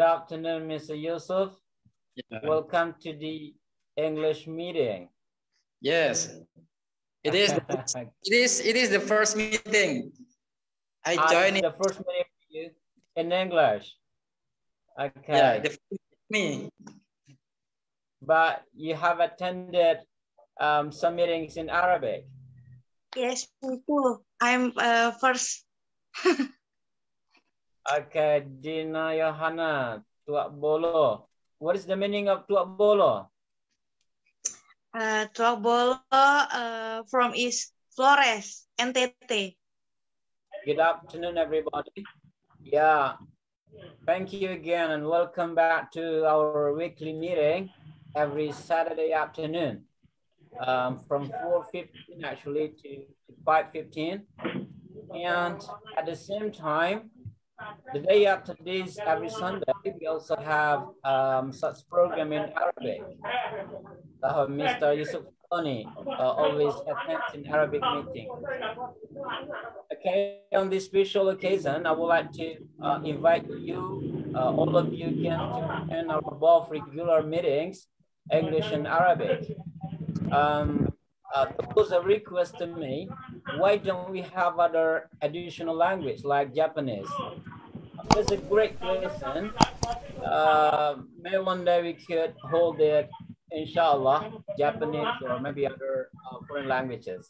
afternoon, Mr. Yusuf. Yeah. Welcome to the English meeting. Yes, it is. It is the first meeting. I joined the first meeting for you in English. Okay. Yeah, the first me. But you have attended some meetings in Arabic. Yes, me too. I'm first. Okay, Dina Yohana, Tuak Bolo. What is the meaning of Tuak Bolo? Tuak Bolo from is Flores, NTT. Good afternoon, everybody. Yeah, thank you again and welcome back to our weekly meeting every Saturday afternoon from 4:15 actually to 5:15. And at the same time, the day after this, every Sunday, we also have such program in Arabic. Mr. Yusuf Tony always attends in Arabic meeting. Okay, on this special occasion, I would like to invite you, all of you again, to attend our both regular meetings, English and Arabic. There was a request to me, why don't we have other additional language like Japanese? That's a great question. Maybe one day we could hold it, inshallah, Japanese or maybe other foreign languages.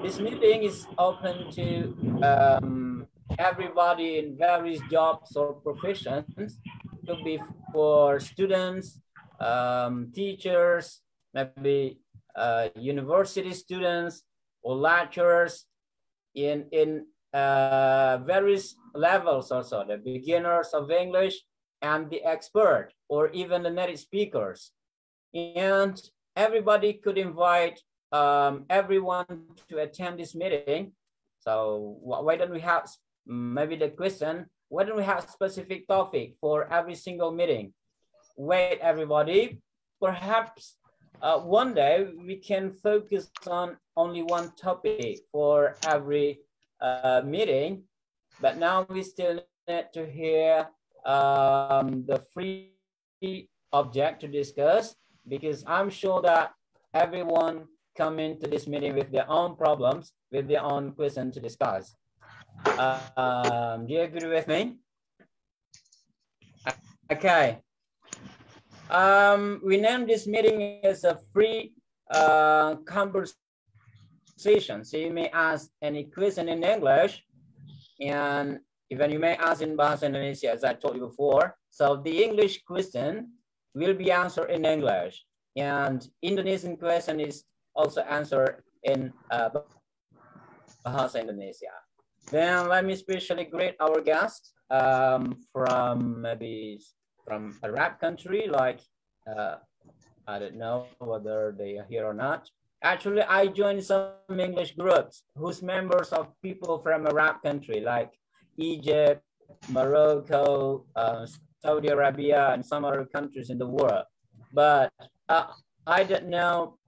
This meeting is open to everybody in various jobs or professions. It could be for students, teachers, maybe university students or lecturers in various levels also, the beginners of English and the expert or even the native speakers. And everybody could invite everyone to attend this meeting. So why don't we have maybe the question, why don't we have specific topic for every single meeting? Wait, everybody, perhaps one day we can focus on only one topic for every meeting, but now we still need to hear the free object to discuss, because I'm sure that everyone come into this meeting with their own problems, with their own question to discuss. Do you agree with me? Okay. We named this meeting as a free conversation. So you may ask any question in English, and even you may ask in Bahasa Indonesia, as I told you before. So the English question will be answered in English, and Indonesian question is also answered in Bahasa Indonesia. Then let me especially greet our guests from Arab country, like I don't know whether they are here or not. Actually, I joined some English groups whose members of people from Arab country, like Egypt, Morocco, Saudi Arabia, and some other countries in the world. But I don't know,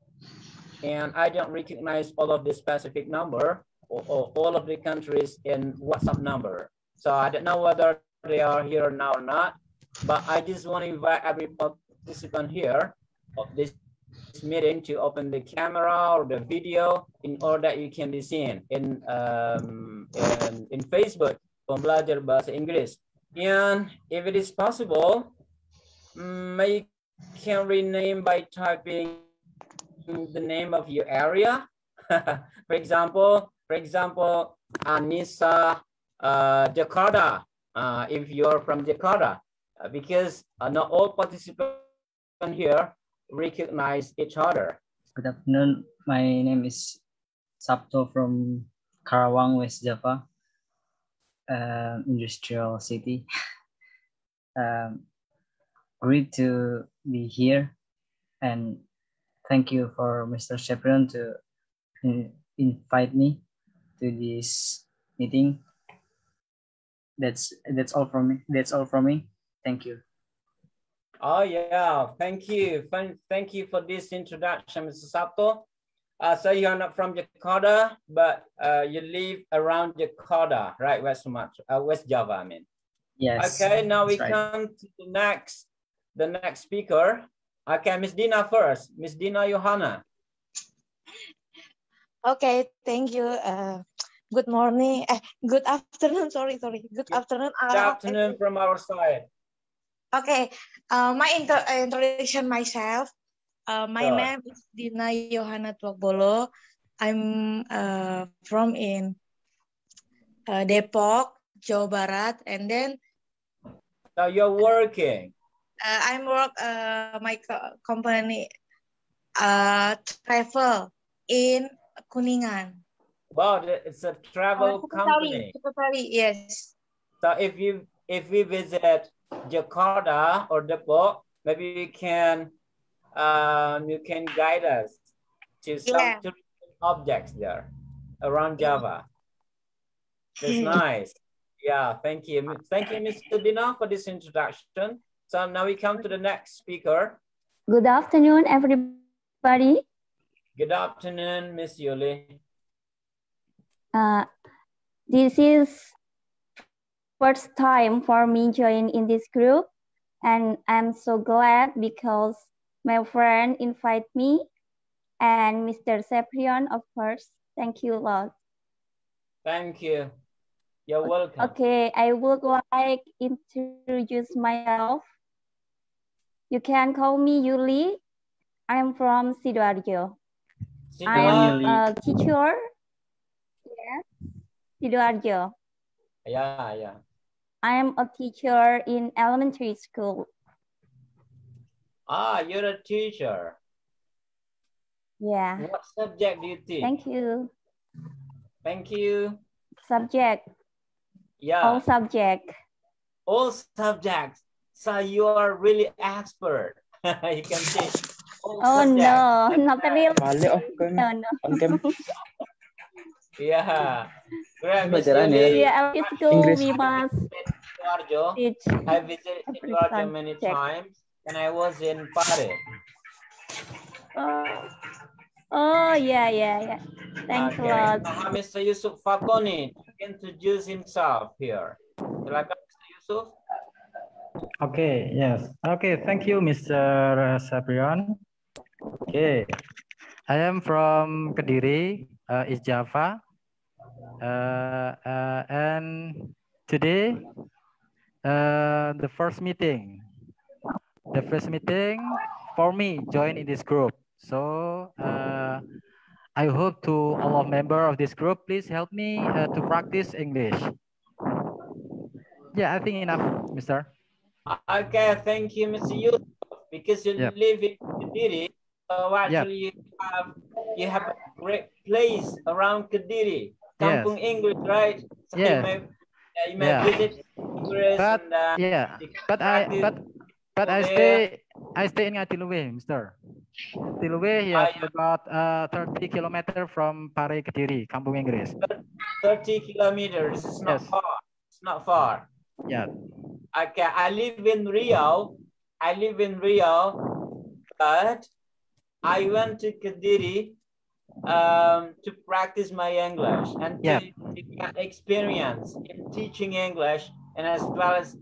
and I don't recognize all of the specific number or all of the countries in WhatsApp number. So I don't know whether they are here now or not, but I just want to invite every participant here of this meeting to open the camera or the video in order that you can be seen in Facebook, Pembelajar Bahasa Inggris. And if it is possible, you can rename by typing the name of your area. For example, Anissa Jakarta, if you're from Jakarta, because not all participants here recognize each other. Good afternoon. My name is Sabtu from Karawang, West Java, industrial city. Great to be here, and thank you for Mr. Shepron to invite me to this meeting. That's all from me. That's all from me. Thank you. Oh yeah, thank you. Thank you for this introduction, Mr. Sabto. So you're not from Jakarta, but you live around Jakarta, right? West Java, I mean. Yes. Okay, now we that's right. come to the next speaker. Okay, Miss Dina first. Miss Dina Johanna. Okay, thank you. Good morning. Good afternoon. Sorry. Good afternoon. Good afternoon from our side. Okay. My introduction myself. My Sure. name is Dina Johanna Tuakbolo. I'm from in Depok, Jawa Barat, and then So you're working. I'm work my company travel in Kuningan. Wow, it's a travel company. Secretary, yes. So if we visit Jakarta or Depok, maybe you can guide us to some Yeah. tourism objects there around Java. That's nice. Yeah, thank you. Thank you, Mr. Dina, for this introduction. So now we come to the next speaker. Good afternoon, everybody. Good afternoon, Miss Yuli. This is first time for me join in this group, and I'm so glad because my friend invite me and Mr. Seprion, of course. Thank you a lot. Thank you. You're welcome. Okay, I would like introduce myself. You can call me Yuli. I'm from Sidoarjo. I'm a teacher. Yes, Sidoarjo. Yeah. I'm a teacher in elementary school. Ah, you're a teacher. Yeah. What subject do you teach? Thank you. Thank you. Subject. Yeah. All subject. All subjects. So you are really expert. You can teach all subjects. No, not really. No. Yeah. Great, Miss Yuli. Yeah, at school we must teach I visited every Sidoarjo many subject. times, and I was in Pare. Oh, yeah. Thanks a lot. Now, Mr. Yusuf Fakoni to introduce himself here. Silakan, Mr. Yusuf. Okay, yes. Okay, thank you, Mr. Sabrion. Okay, I am from Kediri, East Java. And today, the first meeting for me join in this group. So I hope to all of members of this group, please help me to practice English. Yeah, I think enough, Mr. Okay, thank you, Mr. Yusuf. Because you live in Kediri, so actually you have a great place around Kediri, Kampung English, right? So you may visit Inggris but I stay in Ngatiluwe, Mr. Ngatiluwe, about 30 kilometers from Pare Kediri, Kampung Inggris. 30 kilometers. It's not far. It's not far. Yeah. Okay, I live in Riau, but I went to Kediri to practice my English and to get experience in teaching English, and as well as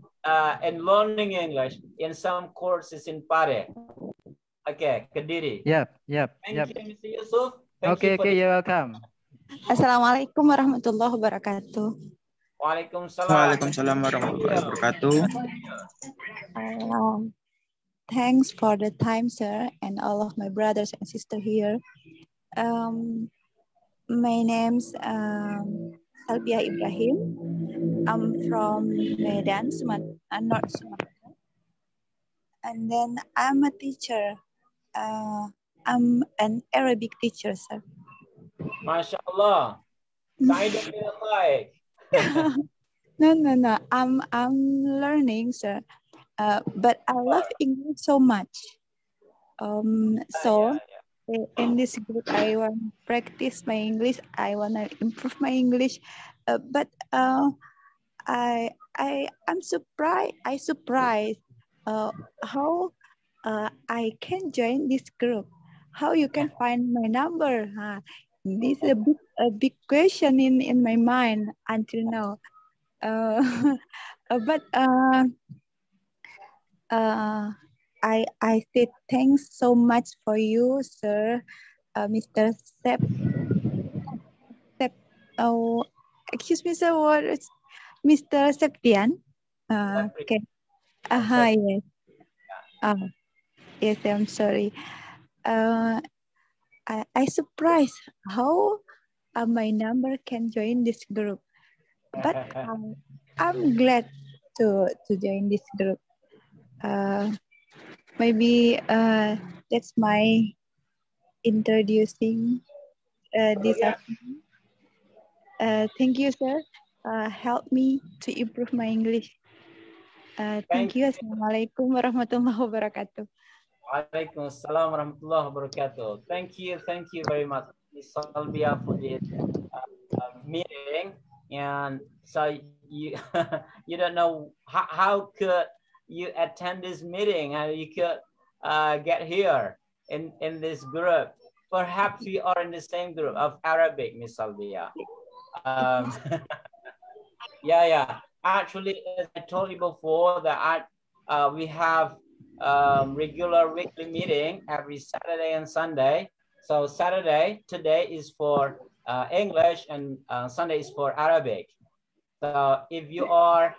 in learning English in some courses in Pare. Okay, Kediri. Yep. Thank you, Mr. Yusuf. Okay, you're welcome. Assalamualaikum warahmatullahi wabarakatuh. Waalaikumsalam warahmatullahi wabarakatuh. Thanks for the time, sir, and all of my brothers and sisters here. My name's Salbia Ibrahim. I'm from Medan, North Sumatra. And then I'm a teacher. I'm an Arabic teacher, sir. Masya Allah. Saya tidak baik. No. I'm learning, sir. But I love English so much. In this group, I want to practice my English. I want to improve my English. But I'm surprised. How I can join this group. How you can find my number? This is a big question in my mind until now. But I say thanks so much for you, sir, Mr. Sep. Oh, excuse me, sir. What is Mr. Septian? Okay. Yes. Yes, I'm sorry. I surprised how my number can join this group, but I'm glad to join this group. Maybe that's my introducing this afternoon. Thank you, sir. Help me to improve my English. Thank you. Assalamualaikum warahmatullahi wabarakatuh. Waalaikumsalam warahmatullahi wabarakatuh. Thank you very much, Ms. Salvia, for this meeting. And so you you don't know how could you attend this meeting, how you could get here in this group. Perhaps we are in the same group of Arabic, Ms. Salvia. Yeah. Actually, as I told you before, that we have regular weekly meeting every Saturday and Sunday. So Saturday today is for English, and Sunday is for Arabic. So if you are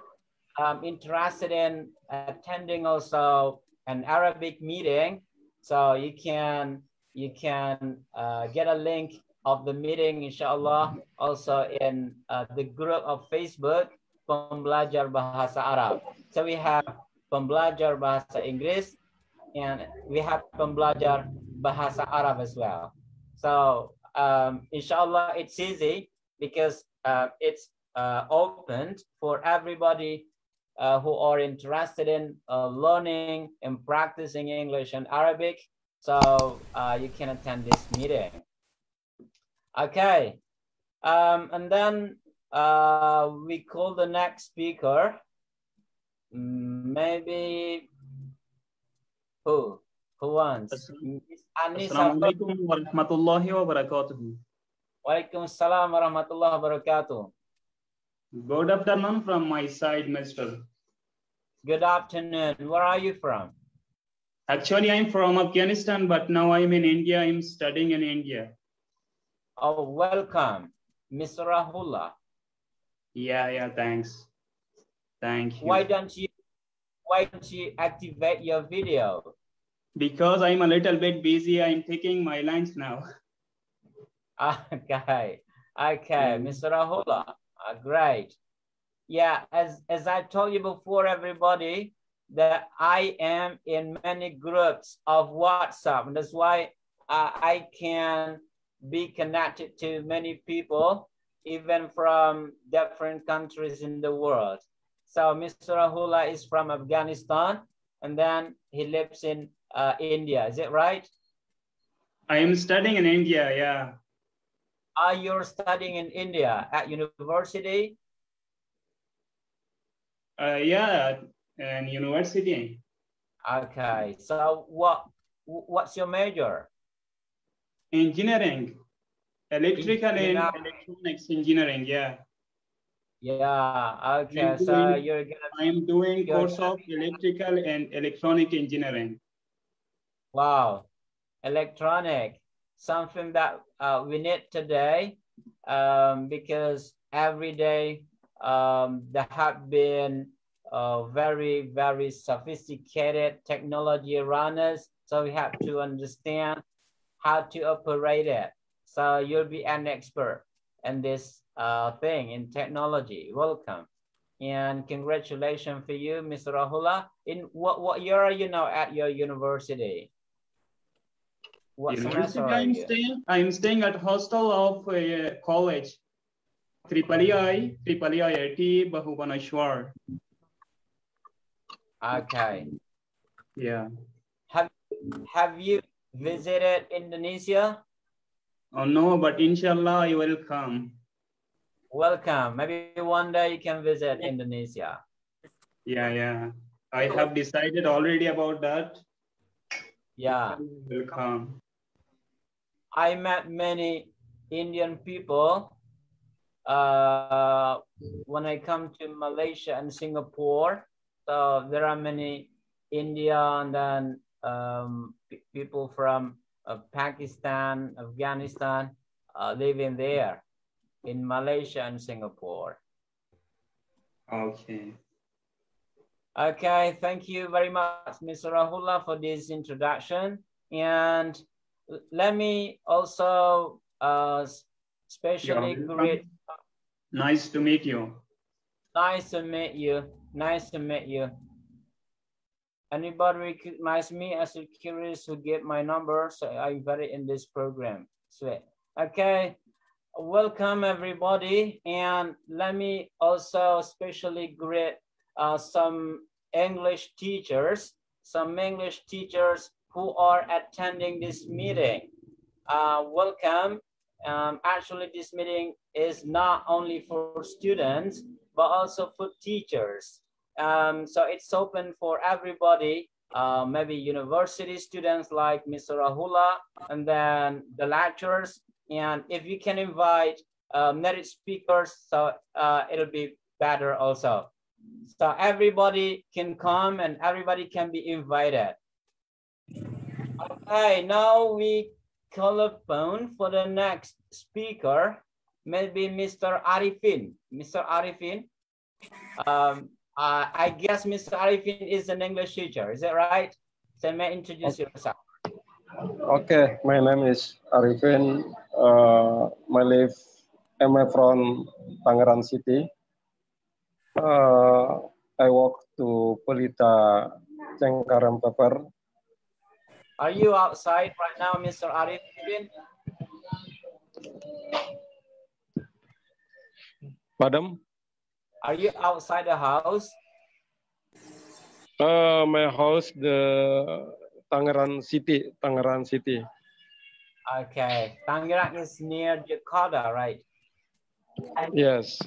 interested in attending also an Arabic meeting, so you can get a link of the meeting, inshallah, also in the group of Facebook, Pembelajar Bahasa Arab. So we have Pembelajar Bahasa Inggris, and we have Pembelajar Bahasa Arab as well. So inshallah, it's easy because it's opened for everybody who are interested in learning and practicing English and Arabic. So you can attend this meeting. Okay, and then we call the next speaker. Maybe who wants? Assalamualaikum warahmatullahi wabarakatuh. Waalaikumsalam warahmatullahi wabarakatuh. Good afternoon from my side, Mr. Good afternoon. Where are you from? Actually, I'm from Afghanistan, but now I'm in India. I'm studying in India. Oh, welcome, Mr. Rahullah. Yeah, thanks. Thank you. Why don't you activate your video? Because I'm a little bit busy. I'm taking my lunch now. Okay, Mr. Rahullah, great. Yeah, as I told you before, everybody, that I am in many groups of WhatsApp, and that's why I can be connected to many people, even from different countries in the world. So Mr. Rahullah is from Afghanistan, and then he lives in India. Is it right? I am studying in India, yeah. You're studying in India at university? Yeah, in university. Okay, so what's your major? Engineering, electrical and electronics engineering, yeah. Yeah, okay, so I'm doing course of electrical and electronic engineering. Wow, electronic, something that we need today, because every day there have been very, very sophisticated technology around us. So we have to understand how to operate it. So you'll be an expert in this thing, in technology. Welcome. And congratulations for you, Mr. Rahullah. In what year are you now at your university? What semester are you? I'm staying at hostel of college. Tripoli IIT Bhubaneswar. Okay. Yeah. Have you visited Indonesia? Oh no, but inshallah I will come. Welcome. Maybe one day you can visit Indonesia. Yeah. I have decided already about that. Yeah. Welcome. I met many Indian people when I come to Malaysia and Singapore, so there are many India and then people from Pakistan, Afghanistan living there in Malaysia and Singapore. Okay. Okay, thank you very much, Mr. Rahullah, for this introduction. And let me also especially greet. Nice to meet you. Nice to meet you. Nice to meet you. Anybody recognize me as a curious who get my number? So I invited in this program. Sweet. Okay. Welcome everybody. And let me also especially greet some English teachers who are attending this meeting. Welcome. Actually, this meeting is not only for students, but also for teachers. So it's open for everybody, maybe university students like Mr. Rahullah, and then the lecturers. And if you can invite native speakers, so it'll be better also. So everybody can come and everybody can be invited. Okay, now we call upon for the next speaker, maybe Mr. Arifin. Mr. Arifin, I guess Mr. Arifin is an English teacher, is that right? So may introduce yourself. Okay, my name is Arifin. I'm from Tangerang City. I walk to Pelita Cengkareng Paper. Are you outside right now, Mr. Arifin? Madam? Are you outside the house? My house, the Tangerang City. Okay, Tangerang is near Jakarta, right? Yes.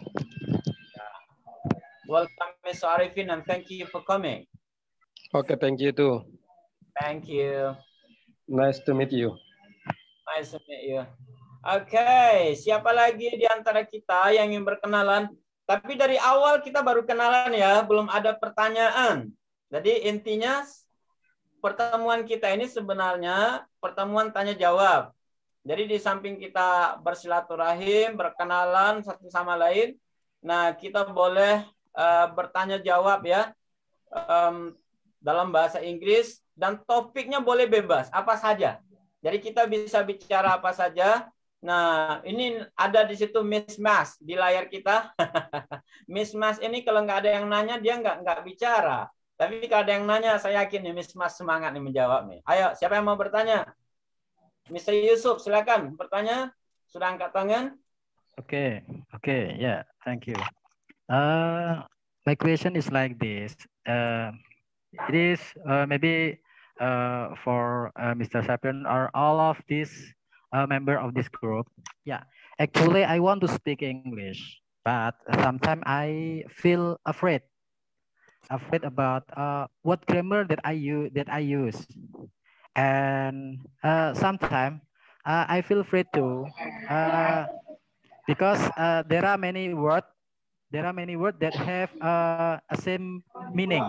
Welcome, Mr. Arifin, and thank you for coming. Okay, thank you too. Thank you. Nice to meet you. Nice to meet you. Oke, siapa lagi di antara kita yang ingin berkenalan? Tapi dari awal kita baru kenalan ya, belum ada pertanyaan. Jadi intinya pertemuan kita ini sebenarnya pertemuan tanya jawab. Jadi di samping kita bersilaturahim, berkenalan satu sama lain, nah kita boleh bertanya jawab ya dalam bahasa Inggris dan topiknya boleh bebas apa saja. Jadi kita bisa bicara apa saja. Nah, ini ada di situ mismatch di layar kita. Mismatch ini kalau nggak ada yang nanya dia nggak bicara. Tapi kalau ada yang nanya, saya yakin nih mismatch semangat nih menjawab nih. Ayo, siapa yang mau bertanya? Mr. Yusuf, silakan bertanya. Sudah angkat tangan? Okay, yeah, thank you. My question is like this. It is maybe for Mr. Sapien or all of these member of this group. Yeah, actually I want to speak English, but sometimes I feel afraid about what grammar that I use, and sometimes I feel afraid too because there are many words that have a same meaning.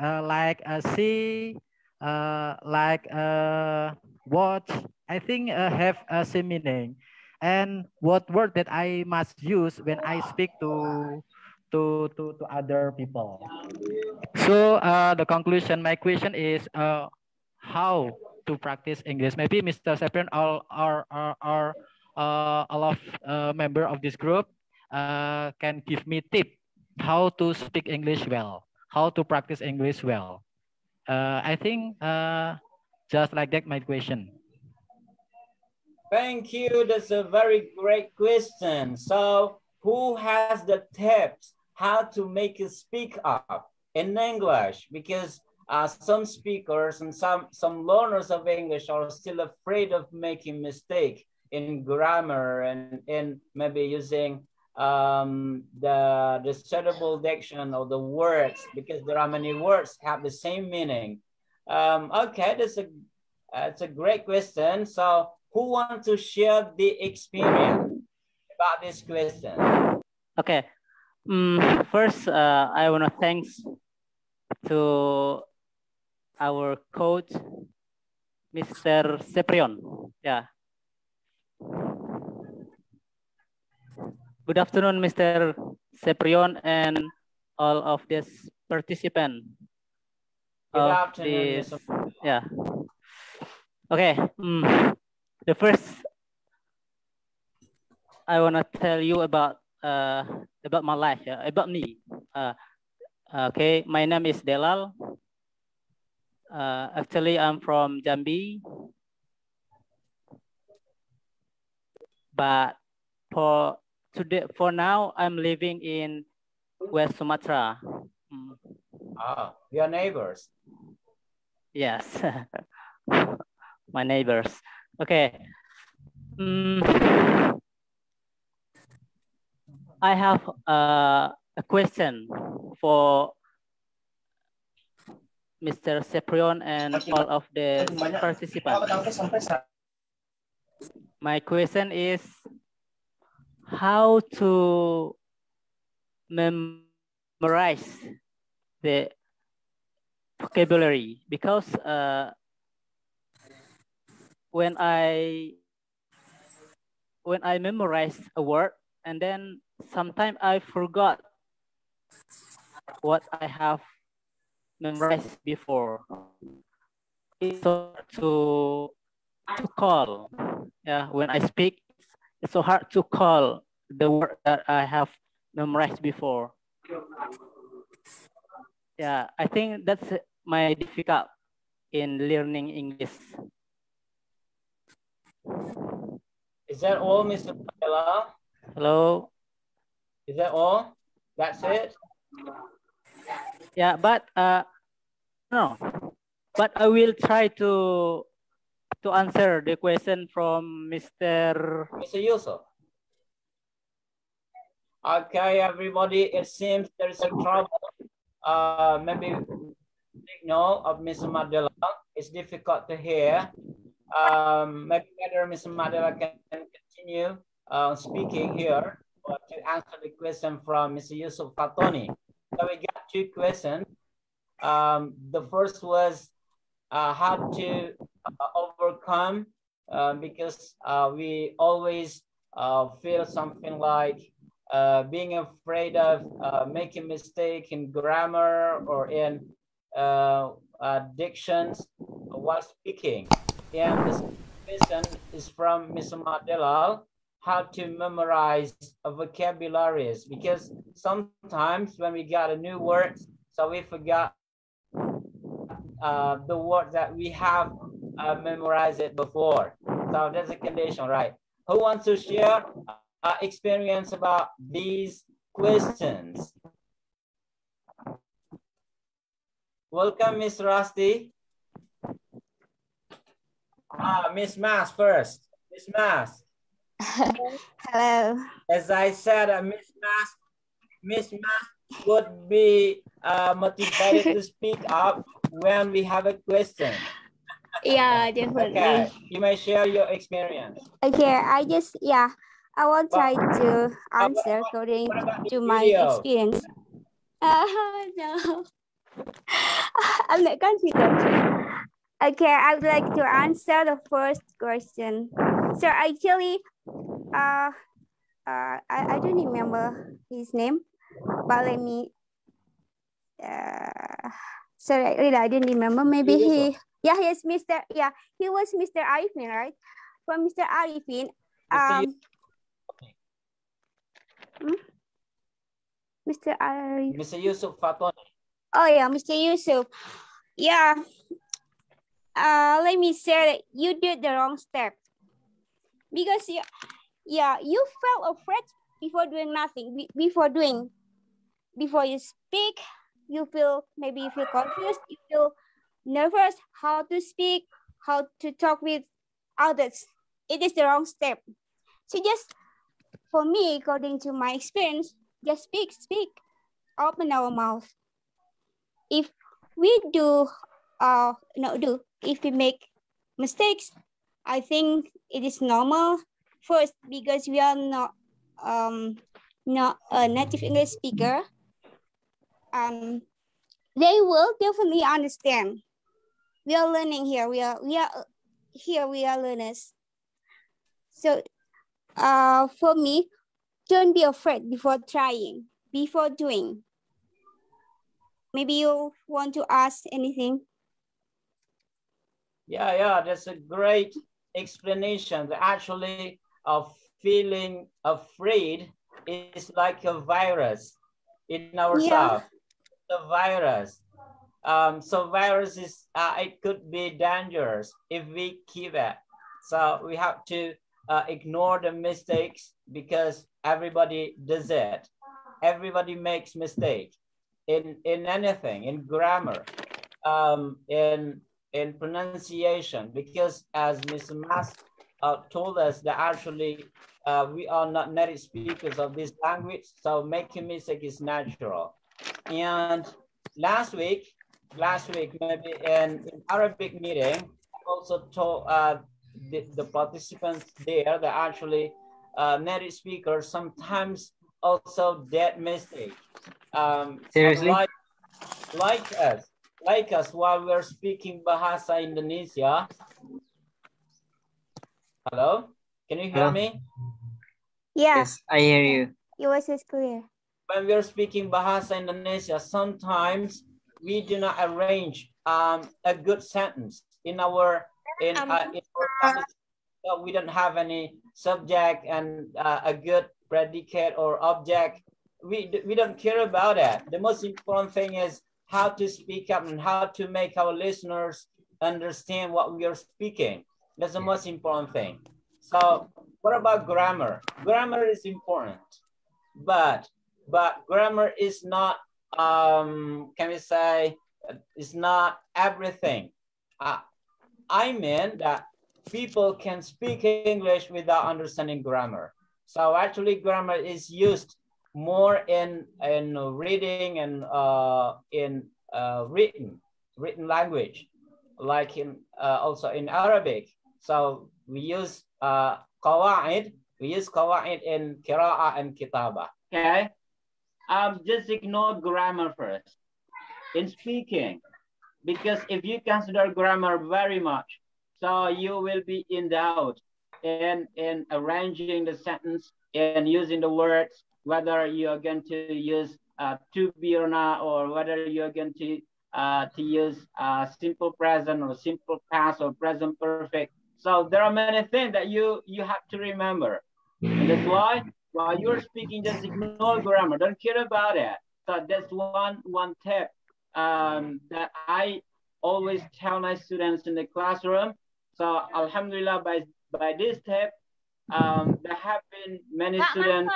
Like see, like watch, I think have a same meaning. And what word that I must use when I speak to other people. So the conclusion, my question is how to practice English. Maybe Mr. Sapien all of member of this group can give me tip how to speak English well, how to practice English well. I think just like that, my question. Thank you. That's a very great question. So who has the tips how to make you speak up in English? Because some speakers and some learners of English are still afraid of making mistake in grammar and in maybe using the suitable diction of the words, because there are many words have the same meaning. Okay, that's a great question. So who wants to share the experience? about this question? Okay. First, I want to thanks to our coach, Mr. Seprion. Yeah. Good afternoon, Mr. Seprion and all of this participant. Good afternoon, this, yeah. Okay. The first, I want to tell you about my life, about me. Okay, my name is Delal. Actually, I'm from Jambi, but for now, I'm living in West Sumatra. We are neighbors. Yes, my neighbors. Okay. I have a question for Mr. Seprion and all of the participants. My question is how to memorize the vocabulary, because when I memorize a word and then sometimes I forgot what I have memorized before. It's so hard to call. Yeah, when I speak, it's so hard to call the word that I have memorized before. Yeah, I think that's my difficult in learning English. Is that all, Mr. Mandela? Hello? Is that all? That's it? Yeah, but no. But I will try to answer the question from Mr. Yusuf. Okay, everybody, it seems there is a trouble. Maybe signal of Mr. Mandela. It's difficult to hear. Maybe better Mr. Mandela can continue speaking here to answer the question from Mr. Yusuf Fatoni. So we got two questions. The first was how to overcome, because we always feel something like being afraid of making mistake in grammar or in dictions while speaking. And this question is from Mr. Mandela, how to memorize vocabularies, because sometimes when we got a new word, so we forgot the word that we have memorized it before. So that's a condition, right? Who wants to share experience about these questions? Welcome, Miss Rusty. Miss Mas first. Miss Mas. Hello. As I said, Miss Mas would be motivated to speak up when we have a question. Yeah, definitely. Okay, you may share your experience. Okay, I will try to answer according to my experience. No, I'm not confident. Okay, I would like to answer the first question. So actually, I don't remember his name, but let me. Sorry, really, I didn't remember. Maybe he. Yeah, he is Mr. Yeah, he was Mr. Arifin, right? From Mr. Arifin. Mr. Arif. Mr. Yusuf Fatoni. Oh yeah, Mr. Yusuf. Yeah. Let me say that you did the wrong step. Because you felt afraid before doing nothing. Before you speak, you feel confused, you feel nervous how to speak, how to talk with others. It is the wrong step. So just for me, according to my experience, just speak, open our mouth. If we if we make mistakes, I think it is normal. First, because we are not not a native English speaker, they will definitely understand. We are learning here. We are learners. So for me, don't be afraid before trying, before doing. Maybe you want to ask anything? Yeah, that's a great explanation. Actually, feeling afraid is like a virus in ourselves. The virus. So virus is, it could be dangerous if we keep it. So we have to ignore the mistakes because everybody does it. Everybody makes mistakes in anything, in grammar, in pronunciation, because as Mr. Mas told us that actually we are not native speakers of this language, so making mistake is natural. And last week maybe in Arabic meeting, I also told the participants there that actually native speakers sometimes also that mistake. Seriously? Like us while we're speaking Bahasa Indonesia. Hello? Can you hear me? Yeah. Yes, I hear you. Your voice is clear. When we're speaking Bahasa Indonesia, sometimes we do not arrange a good sentence in our we don't have any subject and a good predicate or object. We don't care about that. The most important thing is how to speak up and how to make our listeners understand what we are speaking. That's the most important thing. So what about grammar? Grammar is important, but grammar is not, can we say, it's not everything. I mean that people can speak English without understanding grammar. So actually grammar is used more in reading and in written language, like in also in Arabic. So we use qawaid. We use qawaid in qira'ah and kitabah. Okay. Just ignore grammar first in speaking, because if you consider grammar very much, so you will be in doubt in arranging the sentence and using the words, whether you are going to use to be or not, or whether you are going to use simple present or simple past or present perfect. So there are many things that you have to remember, and that's why while you're speaking, just ignore grammar. Don't care about it. So that's one tip that I always tell my students in the classroom. So alhamdulillah, by this tip, there have been many students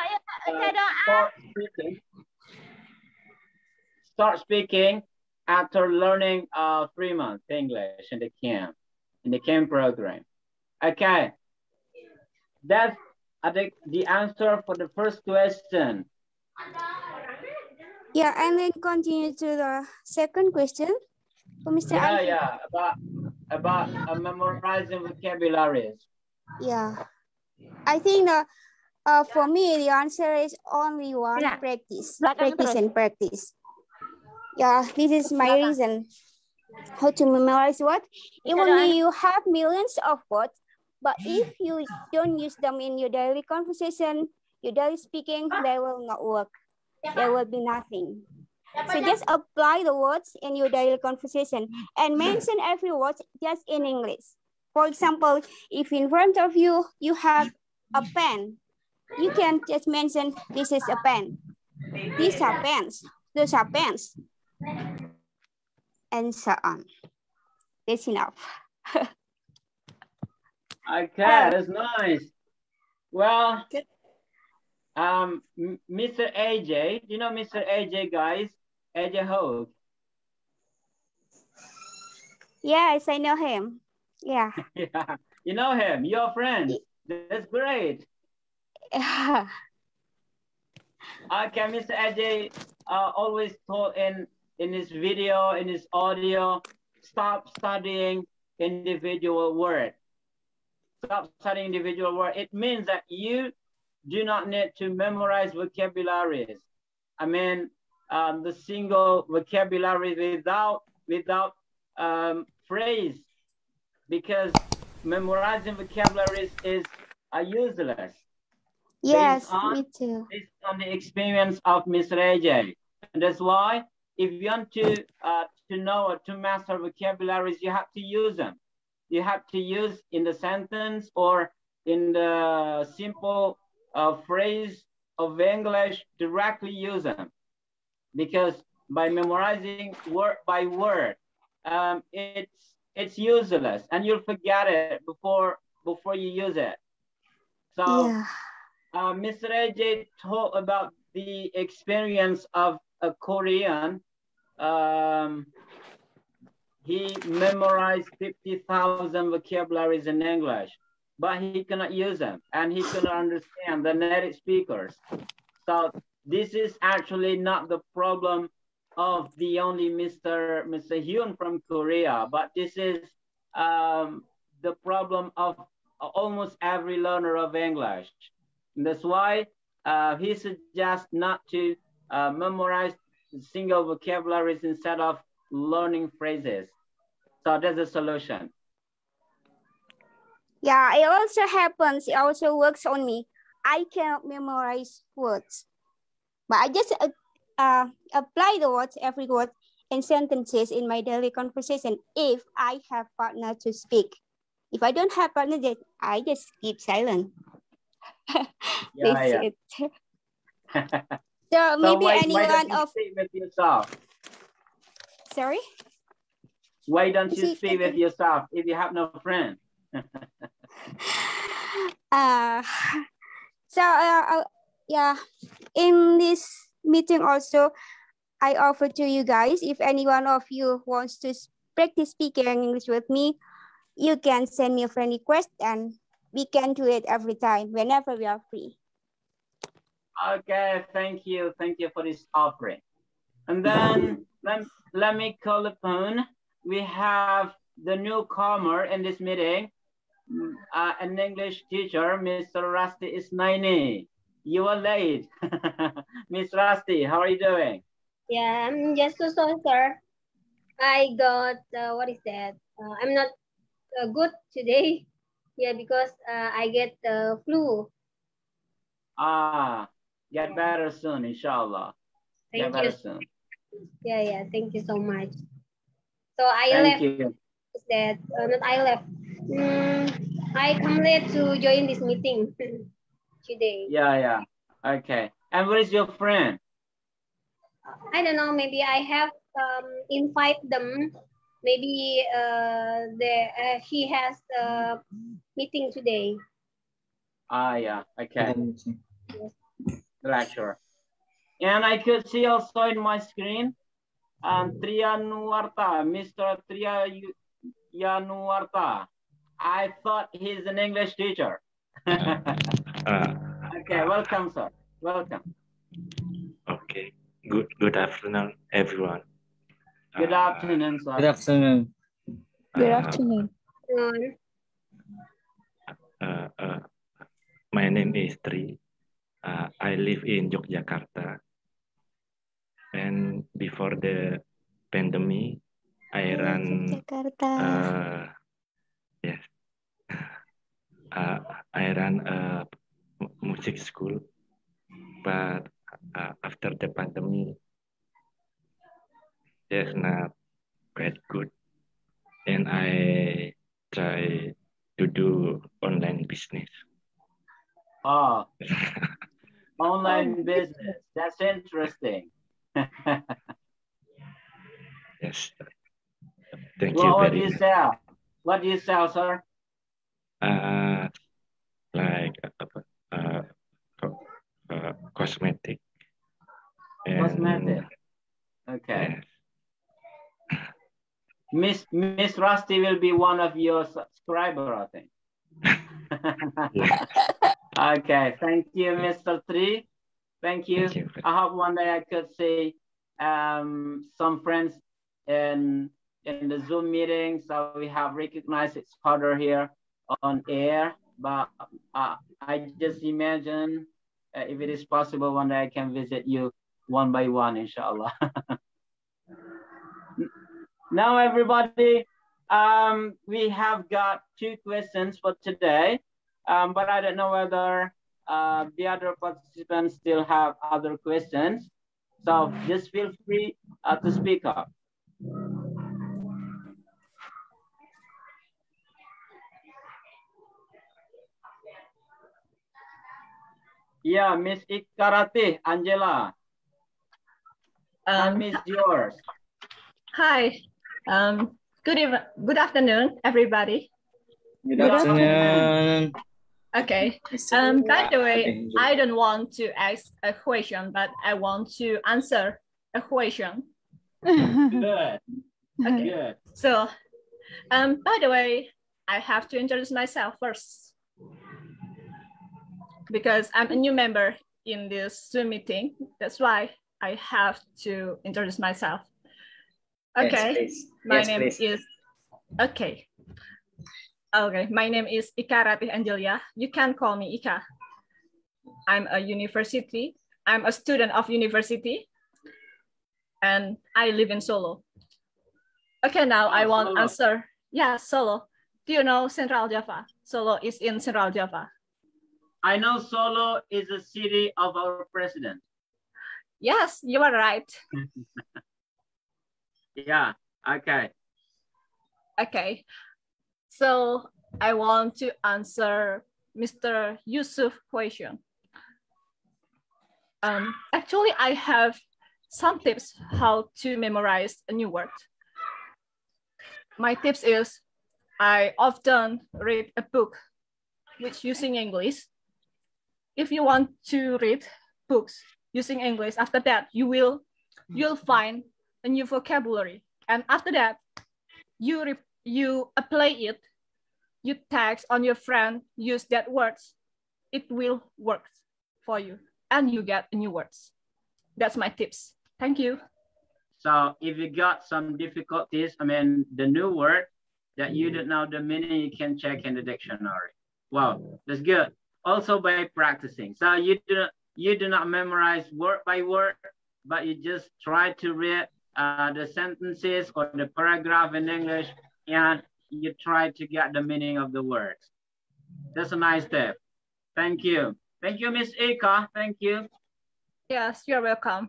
start speaking after learning 3 months English in the camp program. Okay, that's the answer for the first question. Yeah, and then continue to the second question for Mr. Yeah, about memorizing vocabularies. Yeah, I think for me the answer is only one: practice, practice, and practice. Yeah, this is my reason how to memorize what. Even if you have millions of words, but if you don't use them in your daily conversation, your daily speaking, they will not work. There will be nothing. So just apply the words in your daily conversation and mention every word just in English. For example, if in front of you, you have a pen, you can just mention, this is a pen. These are pens. Those are pens. And so on. That's enough. Okay, that's nice. Well, Mr. AJ, you know Mr. AJ, guys? AJ Hogue. Yes, I know him. Yeah. Yeah, you know him. You're friends. That's great. Yeah. Okay, Mr. AJ always told in his video, in his audio, stop studying individual word. Stop studying individual word. It means that you do not need to memorize vocabularies. I mean, the single vocabulary without phrase, because memorizing vocabularies is useless. Yes, me too. Based on the experience of Ms. Reje. And that's why if you want to know or to master vocabularies, you have to use them. You have to use in the sentence or in the simple phrase of English, directly use them. Because by memorizing word by word, it's useless and you'll forget it before you use it. So Mr. AJ told about the experience of a Korean. He memorized 50,000 vocabularies in English, but he cannot use them and he cannot understand the native speakers. So this is actually not the problem of the only Mr. Hyun from Korea, but this is the problem of almost every learner of English. And that's why he suggests not to memorize single vocabularies instead of learning phrases. So that's the solution. Yeah, it also happens. It also works on me. I cannot memorize words, but I just apply the words, every word and sentences in my daily conversation if I have partner to speak. If I don't have partner, then I just keep silent. That's it. So maybe why anyone don't you of speak with yourself? Sorry? Why don't you speak with yourself if you have no friend? Yeah, in this meeting also, I offer to you guys, if any one of you wants to practice speaking English with me, you can send me a friend request and we can do it every time, whenever we are free. Okay, thank you. Thank you for this offering. And then let me call upon, we have the newcomer in this meeting, an English teacher, Mr. Rusty Isnaini. You are late. Miss Rusty, how are you doing? Yeah, I'm just so sorry, sir. I got, what is that? I'm not good today. Yeah, because I get the flu. Get better soon, inshallah. Thank Get you. better soon. Yeah, thank you so much. So I left. That not I left. I come late to join this meeting today. Yeah. Okay. And where is your friend? I don't know. Maybe I have invite them. Maybe he has a meeting today. Yeah. Okay. Lecture. And I could see also in my screen, Trianuarta, Mr. Trianuarta. I thought he's an English teacher. Okay, welcome, sir. Welcome. Okay. Good afternoon, everyone. Good afternoon, sir. Good afternoon. Good afternoon. My name is Tri. I live in Yogyakarta. And before the pandemic, I ran I ran a music school, but after the pandemic, it's not quite good, and I try to do online business. Online business. That's interesting. Yes. Thank you very much. What do you sell? What do you sell, sir? Like cosmetic. Cosmetic. Okay. Yes. Miss Rusty will be one of your subscribers, I think. Okay. Thank you, Mr. Tri. Thank you. I hope one day I could see some friends in the Zoom meeting, so we have recognized each other here on air. but I just imagine if it is possible, one day I can visit you one by one, inshallah. Now, everybody, we have got 2 questions for today, but I don't know whether the other participants still have other questions. So just feel free to speak up. Yeah, Miss Ikarati, Angela. Time is yours. Hi. Good afternoon, everybody. Good afternoon. Okay. By the way, I don't want to ask a question, but I want to answer a question. Good. Okay. Good. So, by the way, I have to introduce myself first because I'm a new member in this Zoom meeting. That's why I have to introduce myself. Okay. Yes, My yes, name please. is okay. Okay, my name is Ikarati Angelia. You can call me Ika. I'm a student of university, and I live in Solo. Okay, now I want Solo. answer. Yeah, Solo. Do you know Central Java? Solo is in Central Java. I know Solo is a city of our president. Yes, you are right. Yeah, okay. Okay, so I want to answer Mr. Yusuf's question. Actually, I have some tips how to memorize a new word. My tips is I often read a book which using English. If you want to read books using English, after that you'll find a new vocabulary, and after that you apply it. You text on your friend, use that words, it will work for you, and you get new words. That's my tips. Thank you. So if you got some difficulties, I mean, the new word that you don't know the meaning, you can check in the dictionary. Wow, that's good. Also by practicing. So you do not memorize word by word, but you just try to read the sentences or the paragraph in English, and you try to get the meaning of the words. That's a nice tip. Thank you. Thank you, Miss Ika. Thank you. Yes, you're welcome.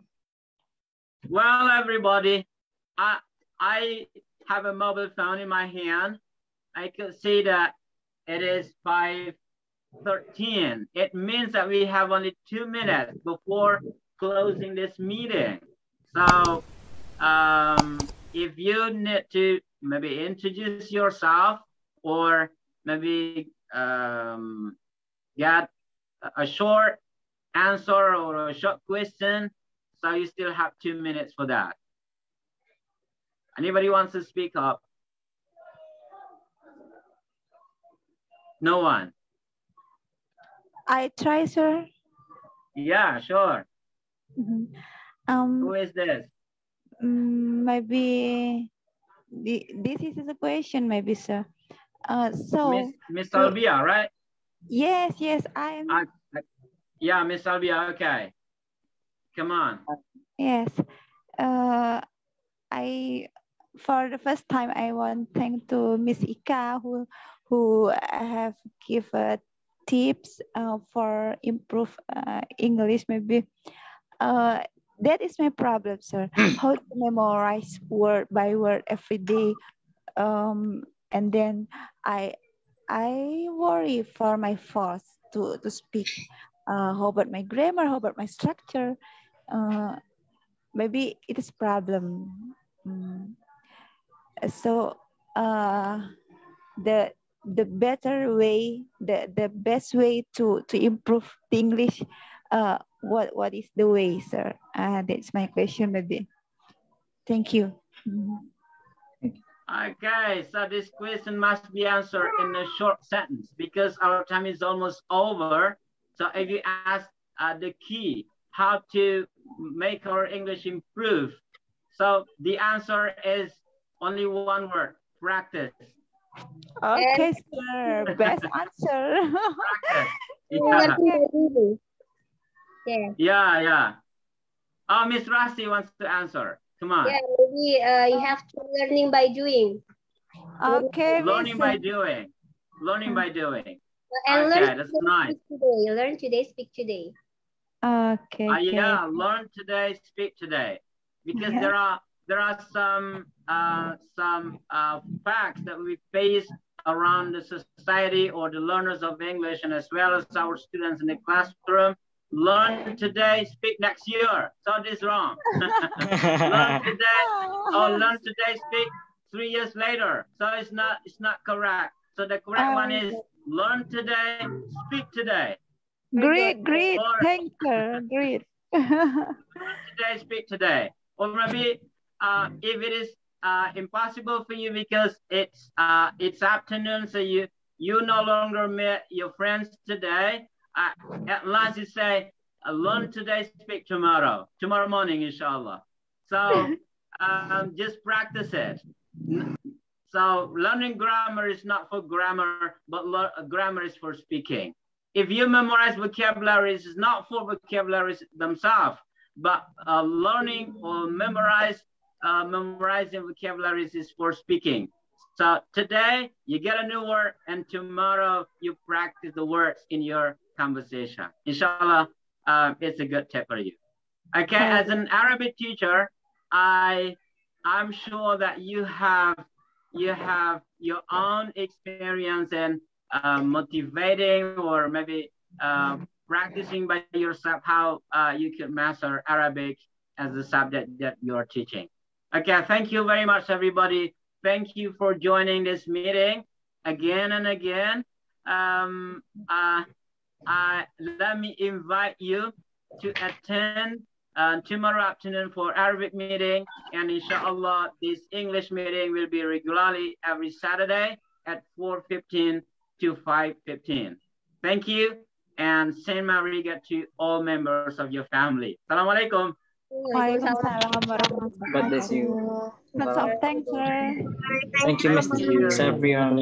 Well, everybody, I have a mobile phone in my hand. I could see that it is 5:13. It means that we have only 2 minutes before closing this meeting. So if you need to maybe introduce yourself or maybe get a short answer or a short question, so you still have 2 minutes for that. Anybody wants to speak up? No one. I try, sir. Yeah, sure. Mm-hmm. Who is this? Maybe this is a question, maybe, sir. So Miss Salvia, right? Yes, I am. Yeah, Miss Salvia. Okay, come on. Yes. For the first time, I want to thank to Miss Ika who have given tips for improve English. Maybe that is my problem, sir. How to memorize word by word every day, and then I worry for my force to speak. How about my grammar? How about my structure? Maybe it is problem. So the better way, the best way to improve the English, what is the way, sir? That's my question, maybe. Thank you. Okay, so this question must be answered in a short sentence because our time is almost over. So if you ask the key, how to make our English improve, so the answer is only one word: practice. Okay, sir. Best answer. Yeah. Yeah. Yeah. Oh, Miss Rasi wants to answer. Come on. Yeah, maybe you have to learning by doing. Okay, Learning by doing. Learning by doing. And Okay, learn that's today, nice. speak today. Learn today, speak today. Okay. Yeah, learn today, speak today, because there are some facts that we face around the society or the learners of English, and as well as our students in the classroom. Learn today, speak next year. So this is wrong. Learn today or learn today, speak 3 years later. So it's not correct. So the correct one is learn today, speak today. Great. Or, Thank you. Great. today, speak today. Or maybe if it is impossible for you because it's afternoon, so you no longer met your friends today. At last you say, learn today, speak tomorrow morning, inshallah. So just practice it. So learning grammar is not for grammar, but grammar is for speaking. If you memorize vocabularies, it's not for vocabularies themselves, but learning or memorizing vocabularies is for speaking. So today you get a new word, and tomorrow you practice the words in your conversation. Inshallah, it's a good tip for you. Okay, as an Arabic teacher, I'm sure that you have your own experience in motivating or maybe practicing by yourself how you can master Arabic as a subject that you're teaching. Okay, thank you very much, everybody. Thank you for joining this meeting again and again. Let me invite you to attend tomorrow afternoon for Arabic meeting, and inshallah this English meeting will be regularly every Saturday at 4:15 to 5:15. Thank you, and send my regard to all members of your family. Assalamu alaikum. Waalaikumsalam warahmatullahi God bless you. wabarakatuh. Thanks, sir. Thank you, Mr. Sabrian.